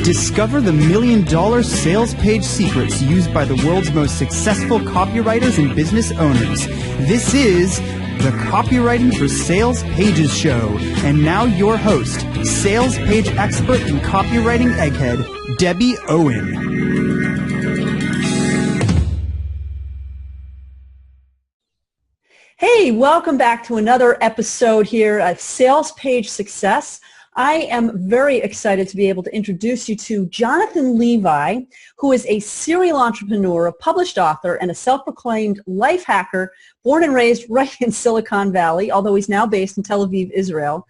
Discover the $1,000,000 sales page secrets used by the world's most successful copywriters and business owners. This is the Copywriting for Sales Pages Show. And now your host, sales page expert and copywriting egghead, Debbie Owen. Hey, welcome back to another episode here at Sales Page Success. I am very excited to be able to introduce you to Jonathan Levi, who is a serial entrepreneur, a published author, and a self-proclaimed life hacker, born and raised right in Silicon Valley, although he's now based in Tel Aviv, Israel.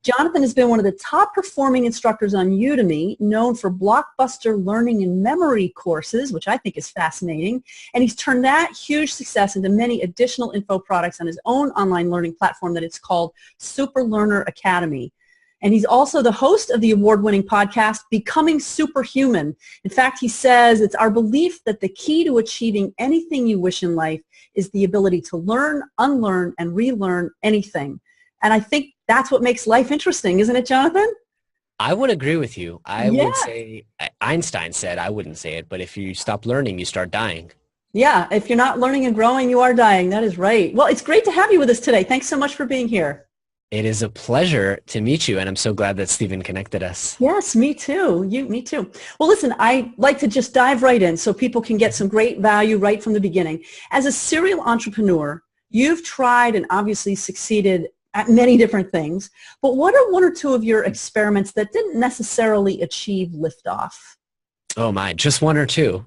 Jonathan has been one of the top performing instructors on Udemy, known for blockbuster learning and memory courses, which I think is fascinating. And he's turned that huge success into many additional info products on his own online learning platform that it's called SuperLearner Academy. And he's also the host of the award-winning podcast, Becoming Superhuman. In fact, he says, it's our belief that the key to achieving anything you wish in life is the ability to learn, unlearn, and relearn anything. And I think that's what makes life interesting, isn't it, Jonathan? I would agree with you. I would say, Einstein said, I wouldn't say it, but if you stop learning, you start dying. Yeah, if you're not learning and growing, you are dying. That is right. Well, it's great to have you with us today. Thanks so much for being here. It is a pleasure to meet you, and I'm so glad that Stephen connected us. Yes, me too. Me too. Well, listen, I like to just dive right in so people can get some great value right from the beginning. As a serial entrepreneur, you've tried and obviously succeeded at many different things, but what are one or two of your experiments that didn't necessarily achieve liftoff? Oh my, just one or two?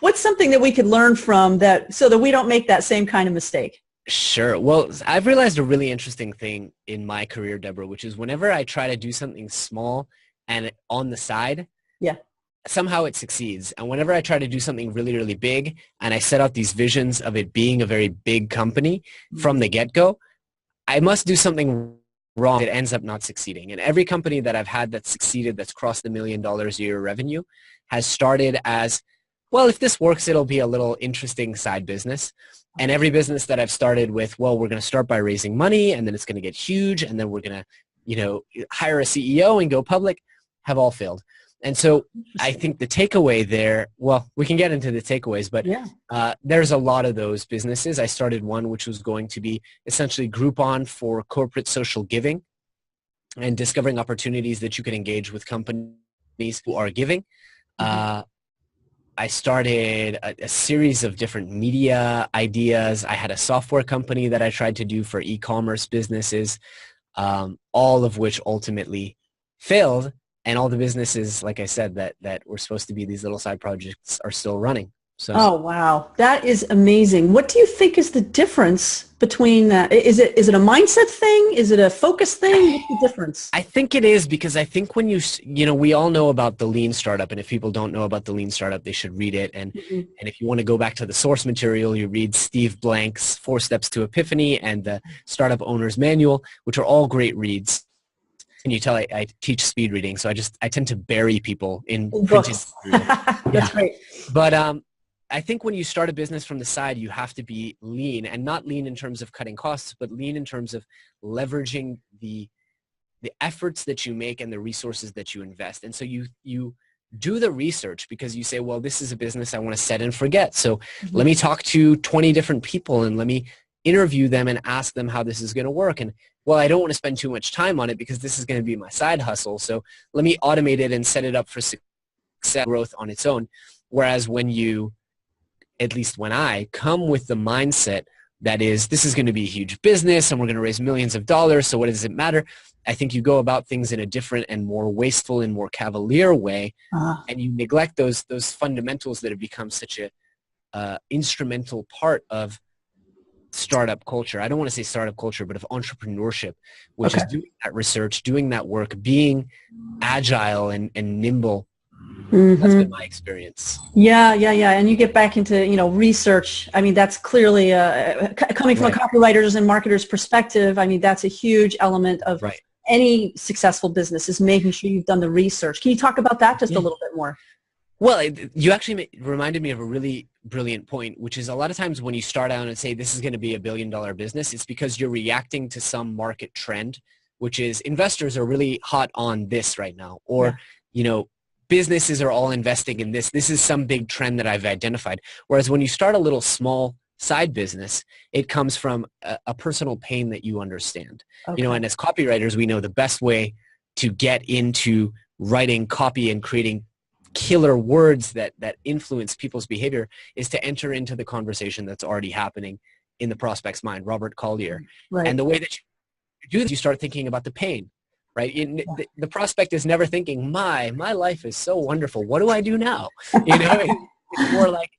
What's something that we could learn from that so that we don't make that same kind of mistake? Sure. Well, I've realized a really interesting thing in my career, Deborah, which is whenever I try to do something small and on the side, somehow it succeeds. And whenever I try to do something really, really big and I set out these visions of it being a very big company from the get-go, I must do something wrong. It ends up not succeeding. And every company that I've had that's succeeded, that's crossed the $1 million a year revenue, has started as, well, if this works, it'll be a little interesting side business. And every business that I've started with, well, we're going to start by raising money, and then it's going to get huge, and then we're going to, hire a CEO and go public, have all failed. And so I think the takeaway there, well, we can get into the takeaways, but there's a lot of those businesses. I started one which was going to be essentially Groupon for corporate social giving and discovering opportunities that you can engage with companies who are giving. I started a series of different media ideas. I had a software company that I tried to do for e-commerce businesses, all of which ultimately failed. And all the businesses, like I said, that were supposed to be these little side projects are still running. So. Oh, wow. That is amazing. What do you think is the difference between that? Is it a mindset thing? Is it a focus thing? What's the difference? I think it is, because I think when we all know about the lean startup, and if people don't know about the lean startup, they should read it. And and if you want to go back to the source material, you read Steve Blank's 4 Steps to Epiphany and the Startup Owner's Manual, which are all great reads. And you tell I teach speed reading, so I tend to bury people in printed material. That's great. But I think when you start a business from the side, you have to be lean, and not lean in terms of cutting costs, but lean in terms of leveraging the efforts that you make and the resources that you invest. And so you do the research because you say, well, this is a business I want to set and forget. So let me talk to 20 different people and let me interview them and ask them how this is going to work. And well, I don't want to spend too much time on it because this is going to be my side hustle. So let me automate it and set it up for success growth on its own. Whereas at least when I come with the mindset that is, this is going to be a huge business and we're going to raise millions of dollars, so what does it matter? I think you go about things in a different and more wasteful and more cavalier way, and you neglect those fundamentals that have become such a instrumental part of startup culture. I don't want to say startup culture, but of entrepreneurship, which is doing that research, doing that work, being agile and nimble. That's been my experience. Yeah. And you get back into, research. I mean, that's clearly coming from a copywriter's and marketer's perspective. I mean, that's a huge element of any successful business is making sure you've done the research. Can you talk about that just a little bit more? Well, you actually reminded me of a really brilliant point, which is a lot of times when you start out and say this is going to be $1 billion business, it's because you're reacting to some market trend which is investors are really hot on this right now, or, businesses are all investing in this. This is some big trend that I've identified. Whereas when you start a little small side business, it comes from a personal pain that you understand. Okay. And as copywriters, we know the best way to get into writing copy and creating killer words that influence people's behavior is to enter into the conversation that's already happening in the prospect's mind, Robert Collier. Right. And the way that you do this, you start thinking about the pain, right? The prospect is never thinking, my life is so wonderful. What do I do now? It's more like,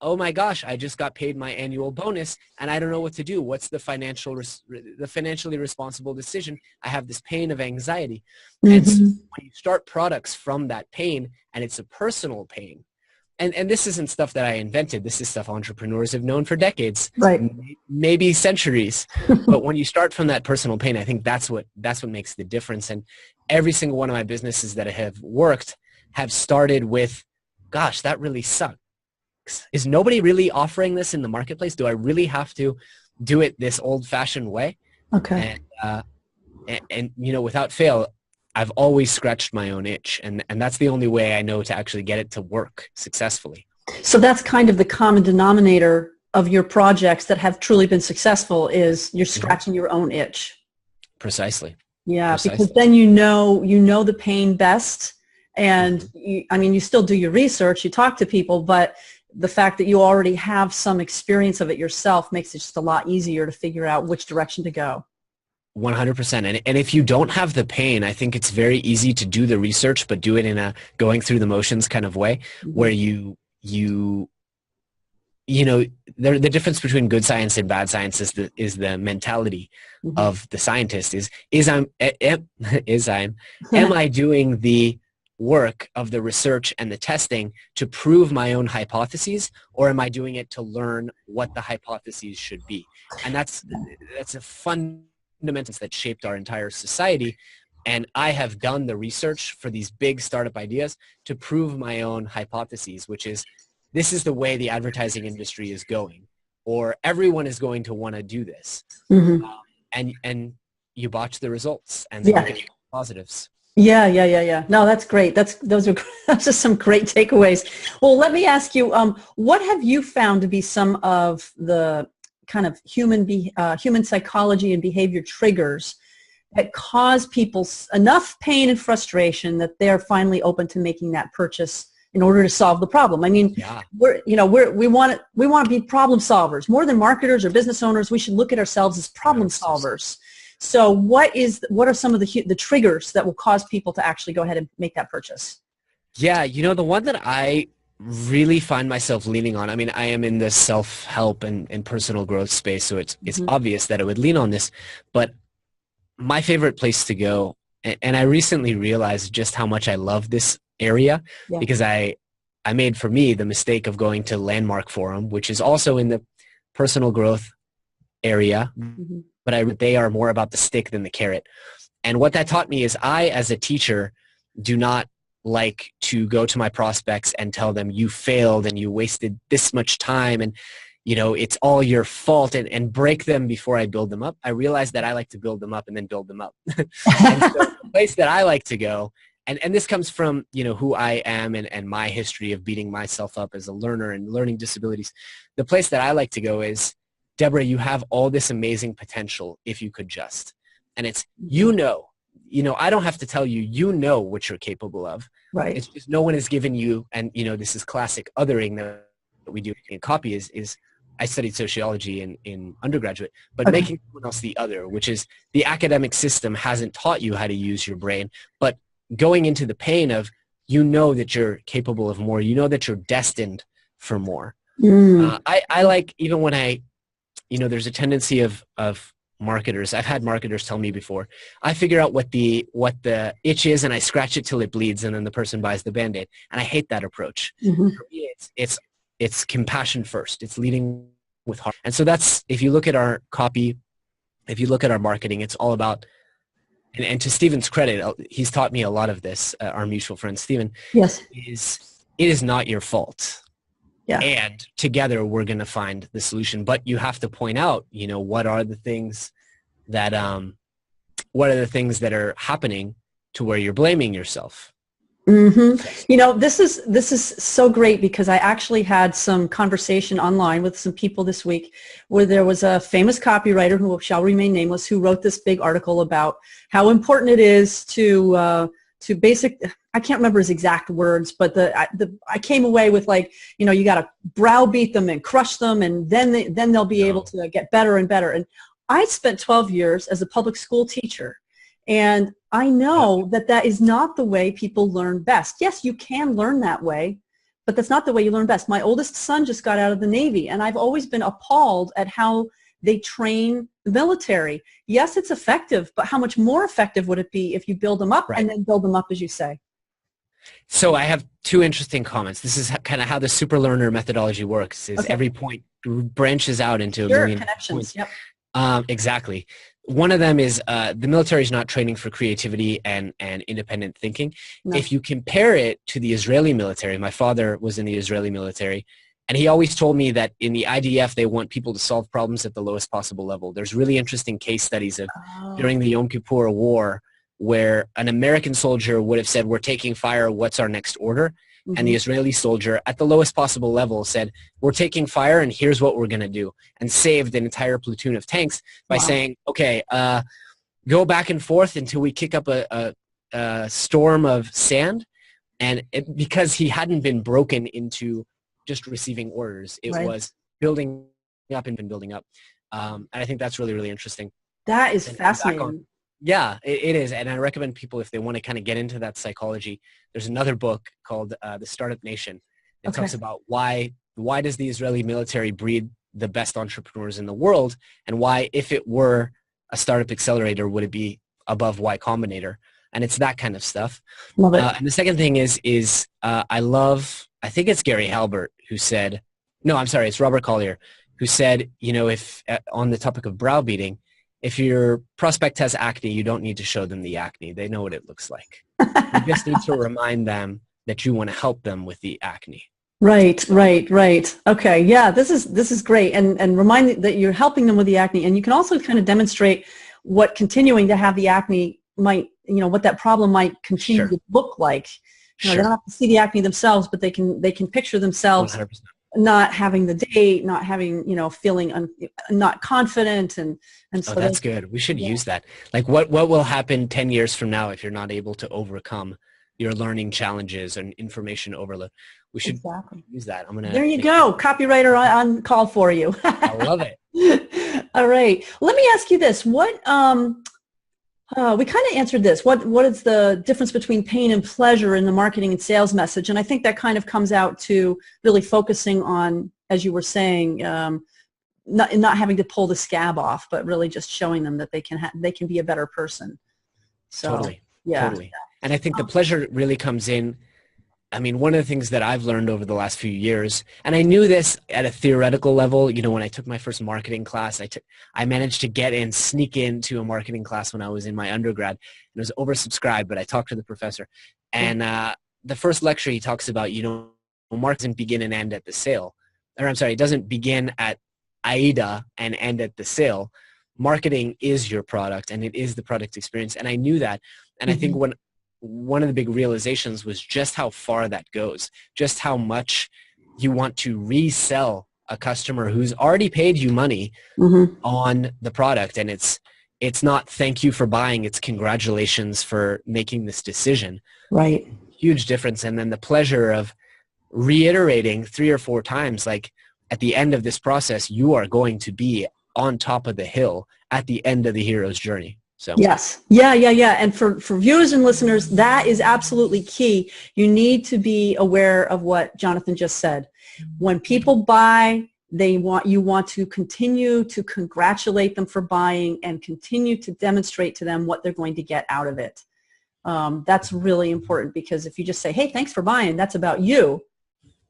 oh my gosh, I just got paid my annual bonus and I don't know what to do. What's the financially responsible decision? I have this pain of anxiety. Mm-hmm. And so when you start products from that pain, and it's a personal pain, and this isn't stuff that I invented. This is stuff entrepreneurs have known for decades, right? Maybe centuries. But when you start from that personal pain, I think that's what makes the difference. And every single one of my businesses that have worked have started with, gosh, that really sucks. Is nobody really offering this in the marketplace? Do I really have to do it this old-fashioned way? Okay. And without fail, I've always scratched my own itch, and that's the only way I know to actually get it to work successfully. So that's kind of the common denominator of your projects that have truly been successful, is you're scratching your own itch. Precisely. Yeah, because then you know the pain best, and you still do your research, you talk to people, but the fact that you already have some experience of it yourself makes it just a lot easier to figure out which direction to go. 100%. And if you don't have the pain, I think it's very easy to do the research, but do it in a going through the motions kind of way, where the difference between good science and bad science is the mentality of the scientist am I doing the work of the research and the testing to prove my own hypotheses, or am I doing it to learn what the hypotheses should be? And that's a fundamental that shaped our entire society. And I have done the research for these big startup ideas to prove my own hypotheses, which is, this is the way the advertising industry is going, or everyone is going to want to do this. And you botch the results and then you get positives. Yeah. No, that's great. Those are some great takeaways. Well, let me ask you, what have you found to be some of the kind of human psychology and behavior triggers that cause people enough pain and frustration that they're finally open to making that purchase in order to solve the problem? I mean, we want to be problem solvers. More than marketers or business owners, we should look at ourselves as problem solvers. So what are some of the triggers that will cause people to actually go ahead and make that purchase? Yeah, the one that I really find myself leaning on, I mean, I am in the self-help and personal growth space, so it's obvious that I would lean on this, but my favorite place to go, and I recently realized just how much I love this area, because I made, for me, the mistake of going to Landmark Forum, which is also in the personal growth area, but they are more about the stick than the carrot. And what that taught me is, I, as a teacher, do not like to go to my prospects and tell them, you failed and you wasted this much time and it's all your fault, and break them before I build them up. I realized that I like to build them up and then build them up. And so the place that I like to go, and this comes from who I am and my history of beating myself up as a learner and learning disabilities, the place that I like to go is, Deborah, you have all this amazing potential if you could just. And it's, I don't have to tell you, what you're capable of. Right. It's just no one has given you, and this is classic othering that we do in copy is I studied sociology in undergraduate, but making someone else the other, which is the academic system hasn't taught you how to use your brain, but going into the pain of, that you're capable of more, that you're destined for more. I like, even when there's a tendency of marketers. I've had marketers tell me before, I figure out what the itch is and I scratch it till it bleeds and then the person buys the Band-Aid. And I hate that approach. For me, it's compassion first. It's leading with heart. And so that's, if you look at our copy, if you look at our marketing, it's all about, and to Stephen's credit, he's taught me a lot of this, our mutual friend Stephen, yes, it is not your fault. Yeah. And together we're going to find the solution. But you have to point out, what are the things that what are the things that are happening to where you're blaming yourself. You know, this is so great because I actually had some conversation online with some people this week where there was a famous copywriter who shall remain nameless who wrote this big article about how important it is to I can't remember his exact words, but I came away with, like, you know, you got to browbeat them and crush them, and then they'll be able to get better and better. And I spent 12 years as a public school teacher. And I know that is not the way people learn best. Yes, you can learn that way, but that's not the way you learn best. My oldest son just got out of the Navy, and I've always been appalled at how they train the military. Yes, it's effective, but how much more effective would it be if you build them up and then build them up, as you say? So I have two interesting comments. This is kind of how the SuperLearner methodology works, is every point branches out into a million connections. Points. Exactly. One of them is the military is not training for creativity and independent thinking. No. If you compare it to the Israeli military, my father was in the Israeli military, and he always told me that in the IDF, they want people to solve problems at the lowest possible level. There's really interesting case studies of during the Yom Kippur War where an American soldier would have said, we're taking fire, what's our next order? And the Israeli soldier at the lowest possible level said, we're taking fire and here's what we're going to do, and saved an entire platoon of tanks by saying, okay, go back and forth until we kick up a storm of sand. And because he hadn't been broken into just receiving orders, it was building up and building up. And I think that's really, really interesting. That is fascinating. Yeah, it is. And I recommend people, if they want to kind of get into that psychology, there's another book called The Startup Nation. It talks about why does the Israeli military breed the best entrepreneurs in the world, and why, if it were a startup accelerator, would it be above Y Combinator? And it's that kind of stuff. Love it. And the second thing is I think it's Gary Halbert who said, no, I'm sorry, it's Robert Collier who said, you know, if on the topic of browbeating, if your prospect has acne, you don't need to show them the acne. They know what it looks like. You just need to remind them that you want to help them with the acne. Right. Okay. Yeah, this is great. And remind that you're helping them with the acne. And you can also kind of demonstrate what continuing to have the acne might, you know, what that problem might continue to look like. You know, they don't have to see the acne themselves, but they can picture themselves 100%. Not having the date, not having, you know, feeling not confident, and so that's good. We should use that. Like, what will happen 10 years from now if you're not able to overcome your learning challenges and information overload? We should use that. There you go. Copywriter on call for you. I love it. All right. Let me ask you this. What we kind of answered this. What is the difference between pain and pleasure in the marketing and sales message? And I think that kind of comes out to really focusing on, as you were saying, not having to pull the scab off, but really just showing them that they can be a better person. So, totally. And I think the pleasure really comes in. I mean, one of the things that I've learned over the last few years, and I knew this at a theoretical level, you know, when I took my first marketing class, I managed to sneak into a marketing class when I was in my undergrad. It was oversubscribed, but I talked to the professor. And the first lecture, he talks about, you know, marketing doesn't begin and end at the sale. Or I'm sorry, it doesn't begin at AIDA and end at the sale. Marketing is your product, and it is the product experience. And I knew that. And I think one of the big realizations was just how far that goes, just how much you want to resell a customer who's already paid you money on the product. And it's not thank you for buying, it's congratulations for making this decision. Right. Huge difference. And then the pleasure of reiterating 3 or 4 times, like, at the end of this process, you are going to be on top of the hill at the end of the hero's journey. So. Yes. Yeah. And for viewers and listeners, that is absolutely key. You need to be aware of what Jonathan just said. When people buy, you want to continue to congratulate them for buying and continue to demonstrate to them what they're going to get out of it. That's really important, because if you just say, hey, thanks for buying, that's about you,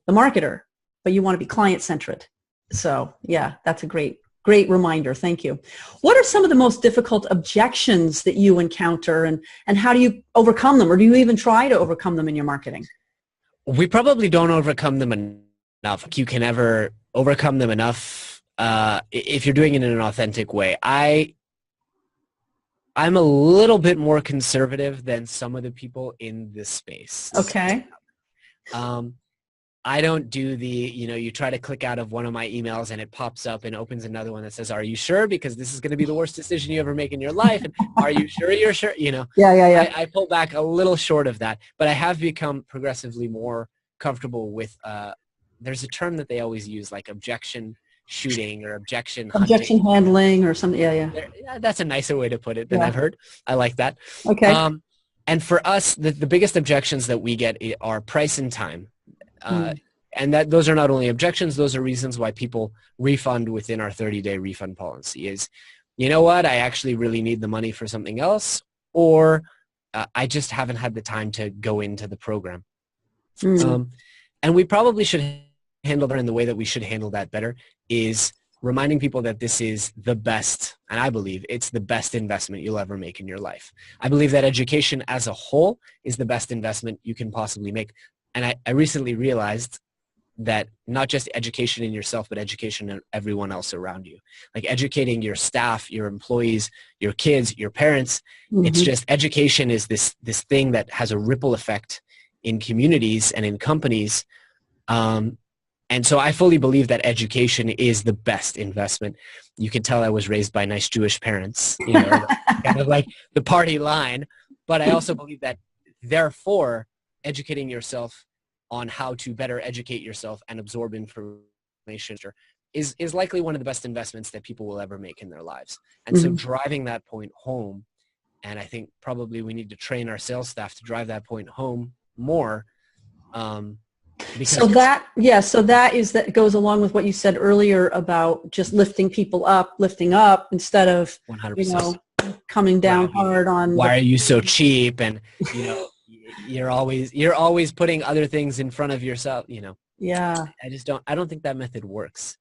the marketer, but you want to be client-centered. So yeah, that's a great reminder. Thank you. What are some of the most difficult objections that you encounter, and how do you overcome them, or do you even try to overcome them in your marketing? We probably don't overcome them enough. You can never overcome them enough if you're doing it in an authentic way. I'm a little bit more conservative than some of the people in this space. Okay. I don't do the, you try to click out of one of my emails and it pops up and opens another one that says, are you sure? Because this is going to be the worst decision you ever make in your life. And are you sure you're sure? Yeah. I pull back a little short of that, but I have become progressively more comfortable with, there's a term that they always use, like objection shooting or objection handling or something. Yeah. That's a nicer way to put it than I've heard. I like that. Okay. And for us, the biggest objections that we get are price and time. And those are not only objections, those are reasons why people refund within our 30-day refund policy is, you know what, I actually really need the money for something else, or I just haven't had the time to go into the program. And we probably should handle that in the way that we should handle that better is reminding people that this is the best, and I believe it's the best investment you'll ever make in your life. I believe that education as a whole is the best investment you can possibly make. And I recently realized that not just education in yourself, but education in everyone else around you. Like educating your staff, your employees, your kids, your parents. It's just education is this thing that has a ripple effect in communities and in companies. And so I fully believe that education is the best investment. You can tell I was raised by nice Jewish parents, kind of like the party line. But I also believe that therefore, educating yourself on how to better educate yourself and absorb information is likely one of the best investments that people will ever make in their lives. And so driving that point home, and I think probably we need to train our sales staff to drive that point home more. So that goes along with what you said earlier about just lifting up instead of 100%. Coming down hard on. Why are you so cheap? And you're always putting other things in front of yourself, Yeah. I don't think that method works.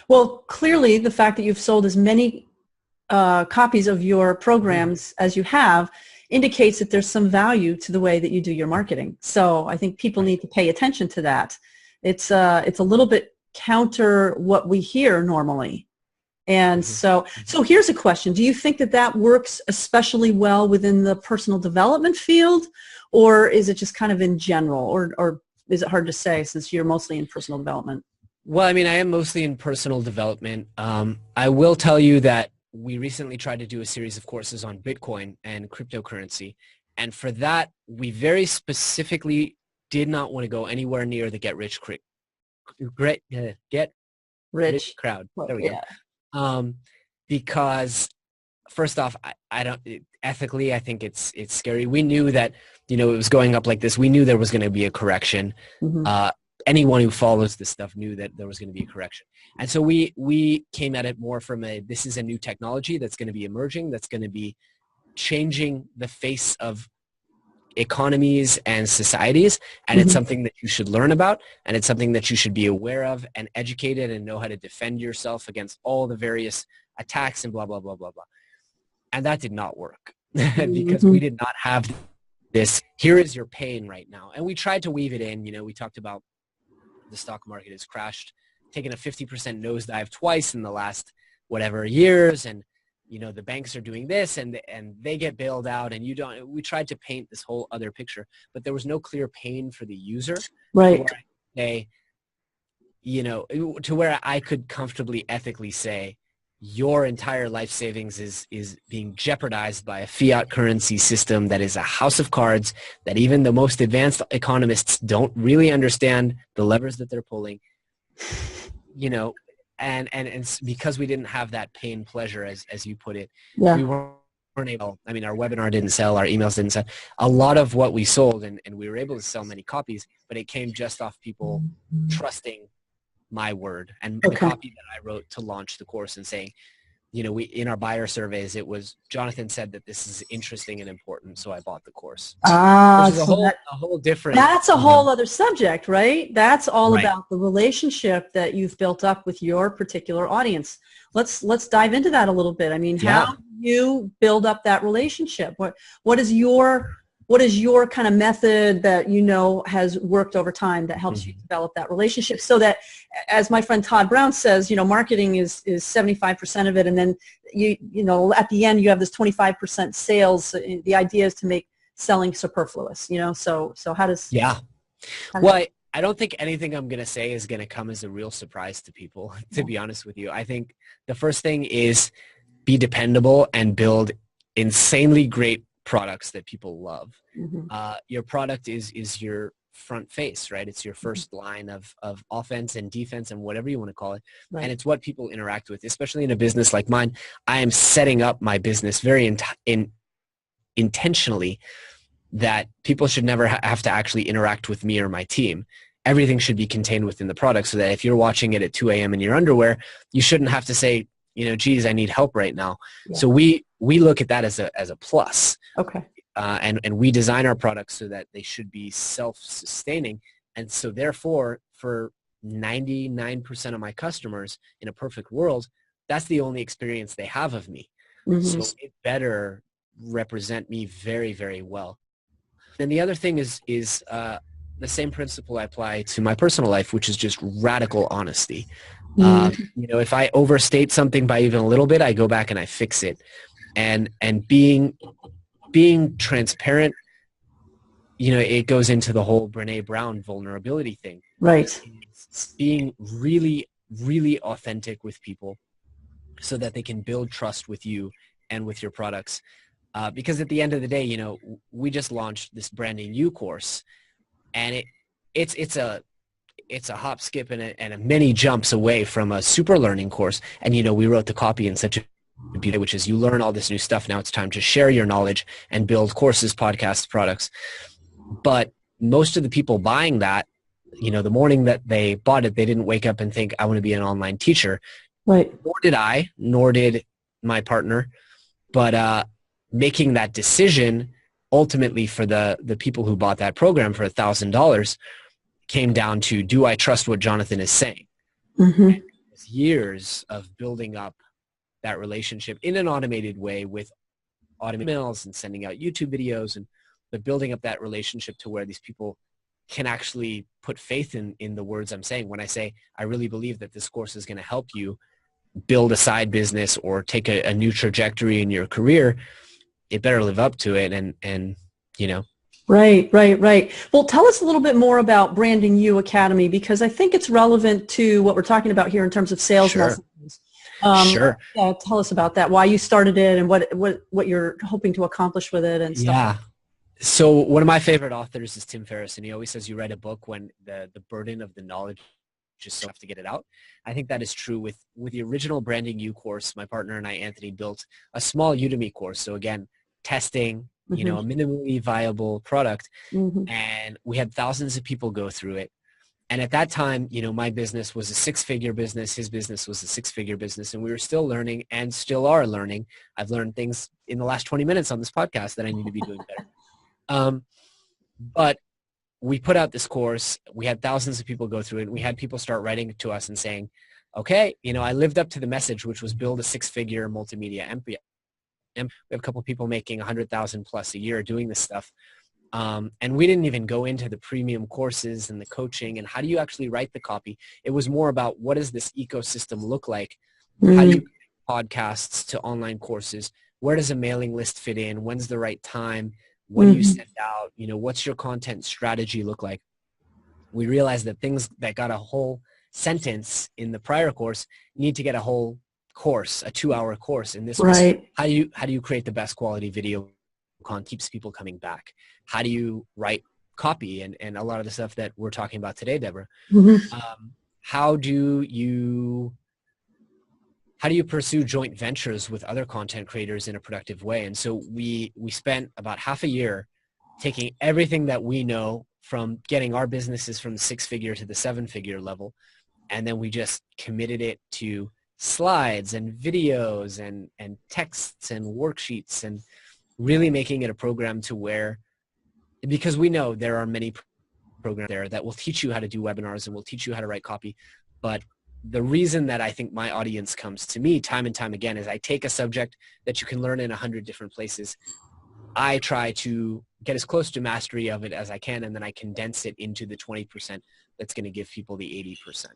Well, clearly the fact that you've sold as many copies of your programs as you have indicates that there's some value to the way that you do your marketing. So I think people need to pay attention to that. It's a little bit counter what we hear normally. And so here's a question. Do you think that works especially well within the personal development field, or is it just kind of in general, or is it hard to say since you're mostly in personal development? Well, I mean, I am mostly in personal development. I will tell you that we recently tried to do a series of courses on Bitcoin and cryptocurrency. And for that, we very specifically did not want to go anywhere near the get rich crowd. There we go. Because first off, I don't ethically, I think it's scary. We knew that, it was going up like this. We knew there was going to be a correction. Anyone who follows this stuff knew that there was going to be a correction. And so we came at it more from this is a new technology that's going to be emerging, that's going to be changing the face of economies and societies, and it's something that you should learn about, and it's something that you should be aware of and educated and know how to defend yourself against all the various attacks and blah, blah, blah, blah, blah. And that did not work because we did not have this, here is your pain right now. And we tried to weave it in. We talked about the stock market has crashed, taken a 50% nosedive twice in the last whatever years, and the banks are doing this and they get bailed out and you don't. We tried to paint this whole other picture, but there was no clear pain for the user. Right. To where I could comfortably ethically say your entire life savings is being jeopardized by a fiat currency system that is a house of cards that even the most advanced economists don't really understand the levers that they're pulling, And because we didn't have that pain pleasure, as you put it, we weren't able, I mean, our webinar didn't sell, our emails didn't sell. A lot of what we sold, and we were able to sell many copies, but it came just off people trusting my word and the copy that I wrote to launch the course and saying, we in our buyer surveys, it was, Jonathan said that this is interesting and important, so I bought the course. Which is a whole different. That's a whole other subject, right? That's all about the relationship that you've built up with your particular audience. Let's dive into that a little bit. I mean, how do you build up that relationship? What is your what is your kind of method that you know has worked over time that helps you develop that relationship, so that, as my friend Todd Brown says, marketing is 75% of it, and then you know at the end you have this 25% sales. The idea is to make selling superfluous. So how does Well, I don't think anything I'm going to say is going to come as a real surprise to people, to be honest with you. I think the first thing is be dependable and build insanely great products that people love. Your product is your front face, right? It's your first line of offense and defense and whatever you want to call it. Right. And it's what people interact with, especially in a business like mine. I am setting up my business very intentionally that people should never have to actually interact with me or my team. Everything should be contained within the product, so that if you're watching it at 2 a.m. in your underwear, you shouldn't have to say, geez, I need help right now. Yeah. So we look at that as a plus. Okay. And we design our products so that they should be self-sustaining. And so therefore, for 99% of my customers in a perfect world, that's the only experience they have of me. So it better represent me very, very well. And the other thing is the same principle I apply to my personal life, which is just radical honesty. If I overstate something by even a little bit, I go back and I fix it. And being transparent, it goes into the whole Brené Brown vulnerability thing. Right. It's being really, really authentic with people so that they can build trust with you and with your products. Because at the end of the day, we just launched this Branding You course, and it's a hop, skip, and a many jumps away from a SuperLearning course. And we wrote the copy in such a beauty, which is you learn all this new stuff. Now it's time to share your knowledge and build courses, podcasts, products. But most of the people buying that, the morning that they bought it, they didn't wake up and think, I want to be an online teacher. Right. Nor did I, nor did my partner. But making that decision ultimately for the people who bought that program for $1,000 came down to, do I trust what Jonathan is saying? It was years of building up that relationship in an automated way with automated emails and sending out YouTube videos, but building up that relationship to where these people can actually put faith in the words I'm saying. When I say, I really believe that this course is going to help you build a side business or take a new trajectory in your career, it better live up to it. And Right. Well, tell us a little bit more about Branding You Academy, because I think it's relevant to what we're talking about here in terms of sales messages. Sure. Tell us about that, why you started it and what you're hoping to accomplish with it and stuff. Yeah. So one of my favorite authors is Tim Ferriss, and he always says you write a book when the burden of the knowledge just have to get it out. I think that is true with the original Branding You course. My partner and I, Anthony, built a small Udemy course. So again, testing, a minimally viable product. And we had thousands of people go through it. And at that time, my business was a 6-figure business. His business was a 6-figure business. And we were still learning and still are learning. I've learned things in the last 20 minutes on this podcast that I need to be doing better. But we put out this course. We had thousands of people go through it. And we had people start writing to us and saying, okay, I lived up to the message, which was build a 6-figure multimedia empire. And we have a couple of people making 100,000 plus a year doing this stuff. And we didn't even go into the premium courses and the coaching and how do you actually write the copy. It was more about, what does this ecosystem look like? How do you podcasts to online courses? Where does a mailing list fit in? When's the right time? What do you send out? What's your content strategy look like? We realized that things that got a whole sentence in the prior course need to get a whole course, a 2-hour course. In this was, how do you create the best quality video content keeps people coming back? How do you write copy and a lot of the stuff that we're talking about today, Deborah? How do you pursue joint ventures with other content creators in a productive way? And so we spent about half a year taking everything that we know from getting our businesses from the 6-figure to the 7-figure level. And then we just committed it to slides and videos and texts and worksheets, and really making it a program to where, because we know there are many programs there that will teach you how to do webinars and will teach you how to write copy. But the reason that I think my audience comes to me time and time again is I take a subject that you can learn in 100 different places, I try to get as close to mastery of it as I can, and then I condense it into the 20% that's going to give people the 80%.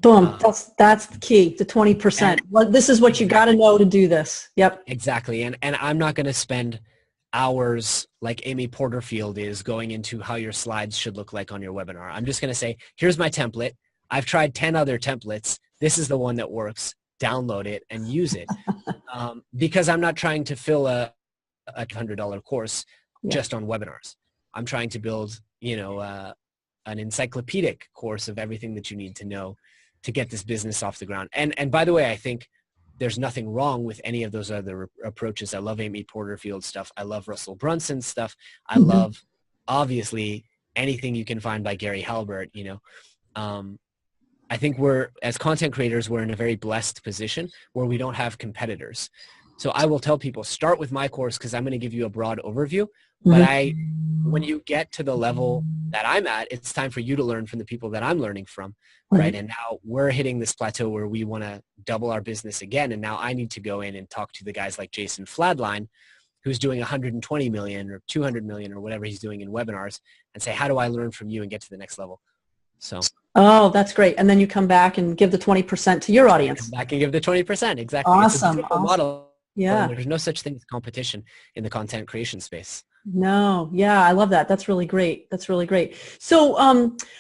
Boom. That's the key, the 20%. Well, this is what you got to know to do this. Yep. Exactly. And I'm not going to spend hours like Amy Porterfield is going into how your slides should look like on your webinar. I'm just going to say, here's my template. I've tried 10 other templates. This is the one that works. Download it and use it. Because I'm not trying to fill a $100 course just on webinars. I'm trying to build, an encyclopedic course of everything that you need to know to get this business off the ground. And by the way, I think there's nothing wrong with any of those other approaches. I love Amy Porterfield stuff. I love Russell Brunson stuff. I love, obviously, anything you can find by Gary Halbert, I think as content creators, we're in a very blessed position where we don't have competitors. So I will tell people, start with my course because I'm going to give you a broad overview. But when you get to the level that I'm at, it's time for you to learn from the people that I'm learning from, right? And now we're hitting this plateau where we want to double our business again. And now I need to go in and talk to the guys like Jason Fladline, who's doing 120 million or 200 million or whatever he's doing in webinars, and say, how do I learn from you and get to the next level? So. Oh, that's great. And then you come back and give the 20% to your audience. Come back and give the 20%. Exactly. Awesome. It's a model. Yeah. There's no such thing as competition in the content creation space. No. Yeah. I love that. That's really great. That's really great. So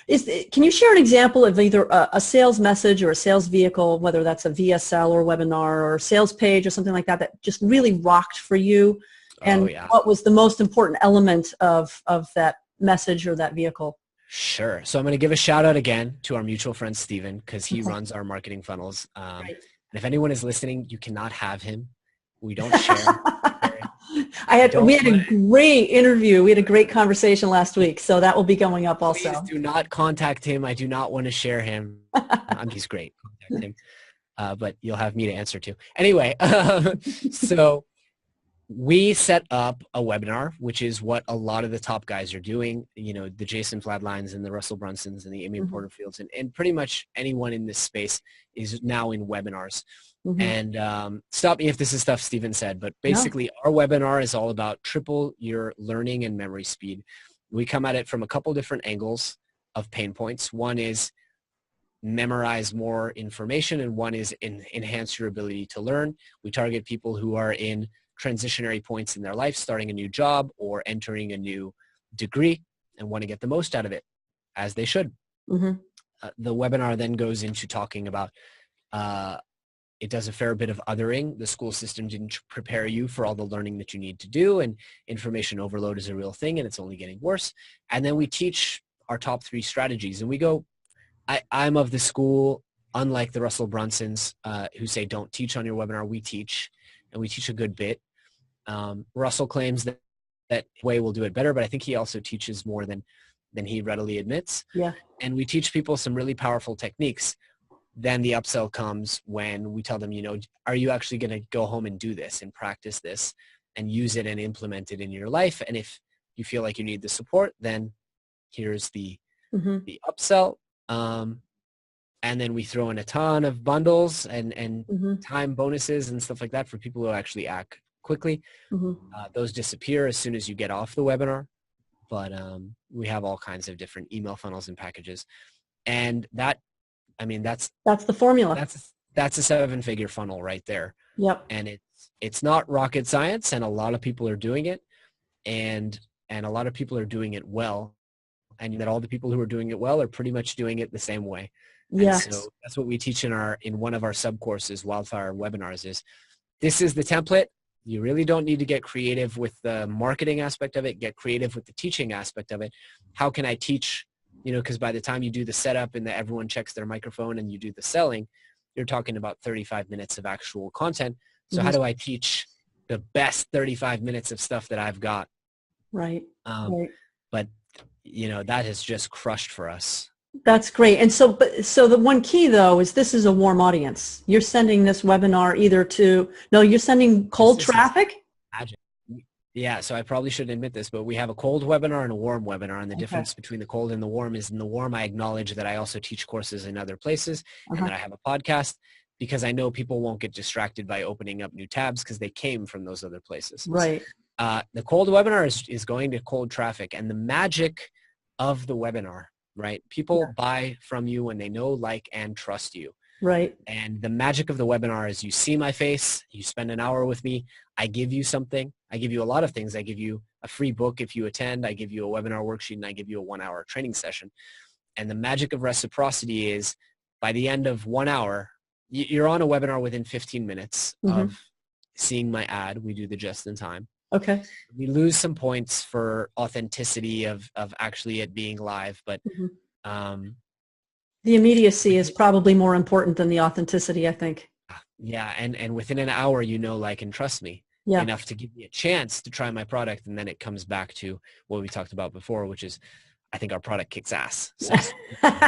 can you share an example of either a sales message or a sales vehicle, whether that's a VSL or webinar or sales page or something like that, that just really rocked for you? And what was the most important element of that message or that vehicle? Sure. So I'm going to give a shout out again to our mutual friend, Steven, because he runs our marketing funnels. And if anyone is listening, you cannot have him. We don't share. We had a great interview. We had a great conversation last week. So that will be going up also. Please do not contact him. I do not want to share him. He's great. Contact him. But you'll have me to answer to. Anyway, so we set up a webinar, which is what a lot of the top guys are doing, the Jason Fladlines and the Russell Brunsons and the Amy Porterfields and pretty much anyone in this space is now in webinars. And stop me if this is stuff Steven said, but basically our webinar is all about triple your learning and memory speed. We come at it from a couple different angles of pain points. One is memorize more information, and one is enhance your ability to learn. We target people who are in transitionary points in their life, starting a new job or entering a new degree and want to get the most out of it, as they should. The webinar then goes into talking about it does a fair bit of othering. The school system didn't prepare you for all the learning that you need to do, and information overload is a real thing, and it's only getting worse. And then we teach our top 3 strategies, and we go, I'm of the school, unlike the Russell Brunsons who say don't teach on your webinar, we teach, and we teach a good bit. Russell claims that way will do it better, but I think he also teaches more than he readily admits. Yeah. And we teach people some really powerful techniques. Then the upsell comes when we tell them, are you actually going to go home and do this and practice this and use it and implement it in your life? And if you feel like you need the support, then here's the upsell. And then we throw in a ton of bundles and time bonuses and stuff like that for people who actually act quickly. Those disappear as soon as you get off the webinar. But we have all kinds of different email funnels and packages. And that's the formula. That's a 7-figure funnel right there. Yep. And it's not rocket science, and a lot of people are doing it, and a lot of people are doing it well, and that all the people who are doing it well are pretty much doing it the same way. Yes. And so that's what we teach in one of our sub courses, Wildfire Webinars, is this is the template. You really don't need to get creative with the marketing aspect of it. Get creative with the teaching aspect of it. How can I teach? Because by the time you do the setup and everyone checks their microphone and you do the selling, you're talking about 35 minutes of actual content. So how do I teach the best 35 minutes of stuff that I've got? Right. But, that has just crushed for us. That's great. And so the one key, though, is this is a warm audience. You're sending this webinar you're sending cold traffic? Yeah, so I probably shouldn't admit this, but we have a cold webinar and a warm webinar, and the difference between the cold and the warm is in the warm, I acknowledge that I also teach courses in other places and that I have a podcast because I know people won't get distracted by opening up new tabs because they came from those other places. Right. The cold webinar is going to cold traffic, and the magic of the webinar, right? People buy from you when they know, like, and trust you. Right. And the magic of the webinar is you see my face, you spend an hour with me, I give you something. I give you a lot of things. I give you a free book if you attend. I give you a webinar worksheet, and I give you a 1-hour training session. And the magic of reciprocity is by the end of 1 hour, you're on a webinar within 15 minutes of seeing my ad. We do the just in time. Okay. We lose some points for authenticity of actually it being live, but the immediacy is probably more important than the authenticity, I think. Yeah, and within an hour, you know, like, and trust me enough to give me a chance to try my product, and then it comes back to what we talked about before, which is I think our product kicks ass. So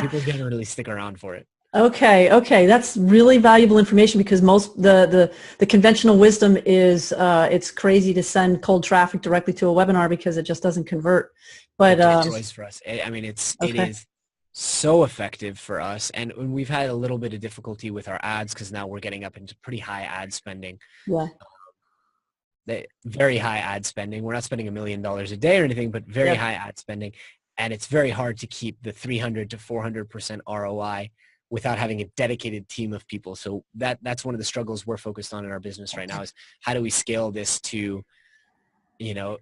people generally stick around for it. Okay, that's really valuable information, because most the conventional wisdom is it's crazy to send cold traffic directly to a webinar because it just doesn't convert. But it's choice for us. I mean, it is so effective for us, and we've had a little bit of difficulty with our ads because now we're getting up into pretty high ad spending. Yeah. Very high ad spending. We're not spending $1 million a day or anything, but very high ad spending, and it's very hard to keep the 300 to 400% ROI without having a dedicated team of people. So that's one of the struggles we're focused on in our business right now is how do we scale this to, you know,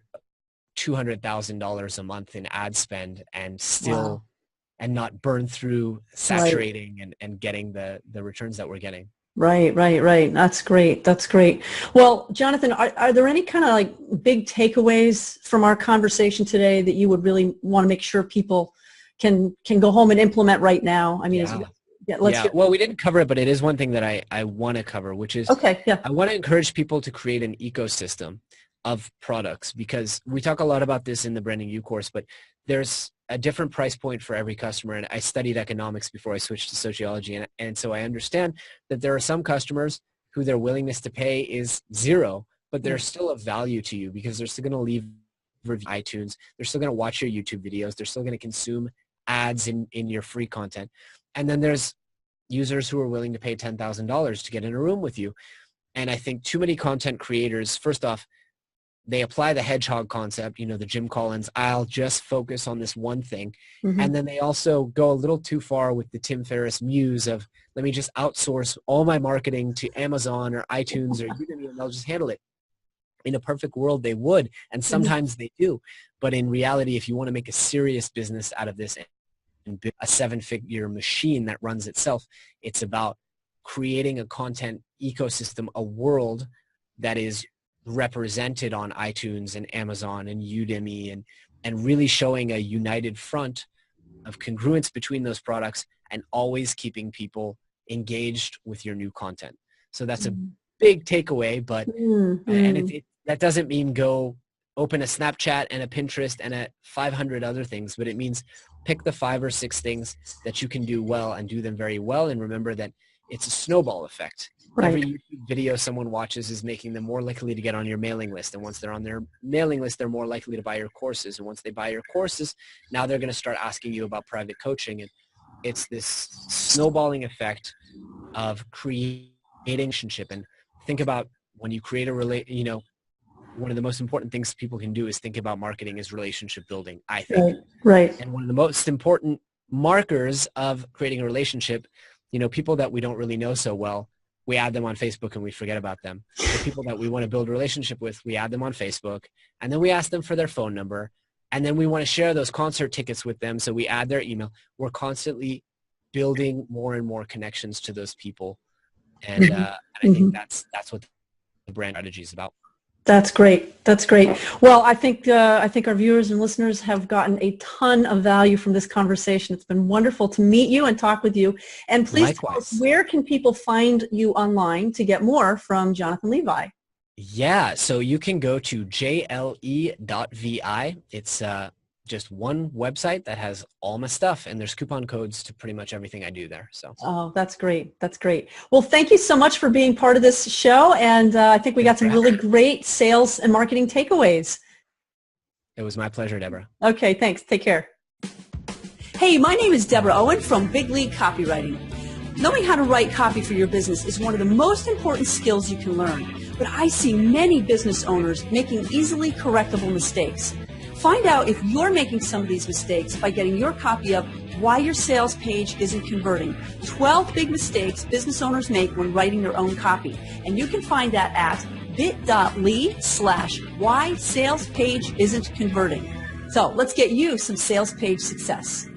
$200,000 a month in ad spend and still and not burn through saturating and getting the returns that we're getting. Right. That's great. Well, Jonathan, are there any kind of like big takeaways from our conversation today that you would really want to make sure people can go home and implement right now? I mean, well, we didn't cover it, but it is one thing that I want to cover, which is I want to encourage people to create an ecosystem of products, because we talk a lot about this in the Branding U course, but there's a different price point for every customer. And I studied economics before I switched to sociology. And so I understand that there are some customers who their willingness to pay is zero, but they're still of value to you because they're still going to leave reviews on iTunes. They're still going to watch your YouTube videos. They're still going to consume ads in your free content. And then there's users who are willing to pay $10,000 to get in a room with you. And I think too many content creators, first off, they apply the hedgehog concept, you know, the Jim Collins, I'll just focus on this one thing. And then they also go a little too far with the Tim Ferriss muse of, let me just outsource all my marketing to Amazon or iTunes or Udemy and they'll just handle it. In a perfect world, they would, and sometimes they do. But in reality, if you want to make a serious business out of this and build a 7-figure machine that runs itself, it's about creating a content ecosystem, a world that is represented on iTunes and Amazon and Udemy and really showing a united front of congruence between those products and always keeping people engaged with your new content. So that's a big takeaway, but and that doesn't mean go open a Snapchat and a Pinterest and 500 other things, but it means pick the 5 or 6 things that you can do well and do them very well, and remember that it's a snowball effect. Every YouTube video someone watches is making them more likely to get on your mailing list. And once they're on their mailing list, they're more likely to buy your courses. And once they buy your courses, now they're going to start asking you about private coaching. And it's this snowballing effect of creating a relationship. And think about when you create one of the most important things people can do is think about marketing is relationship building, I think. Right. And one of the most important markers of creating a relationship, you know, people that we don't really know so well, we add them on Facebook and we forget about them. The people that we want to build a relationship with, we add them on Facebook, and then we ask them for their phone number, and then we want to share those concert tickets with them, so we add their email. We're constantly building more and more connections to those people, and I think that's what the brand strategy is about. That's great. Well, I think our viewers and listeners have gotten a ton of value from this conversation. It's been wonderful to meet you and talk with you. And please tell us, where can people find you online to get more from Jonathan Levi? Yeah, so you can go to jle.vi. It's just one website that has all my stuff, and there's coupon codes to pretty much everything I do there. So. Oh, that's great. Well, thank you so much for being part of this show, and I think we got some really great sales and marketing takeaways. It was my pleasure, Deborah. Okay, thanks. Take care. Hey, my name is Deborah Owen from Big League Copywriting. Knowing how to write copy for your business is one of the most important skills you can learn. but I see many business owners making easily correctable mistakes. Find out if you're making some of these mistakes by getting your copy of Why Your Sales Page Isn't Converting, 12 Big Mistakes Business Owners Make When Writing Their Own Copy. And you can find that at bit.ly/why sales page isn't converting. So let's get you some sales page success.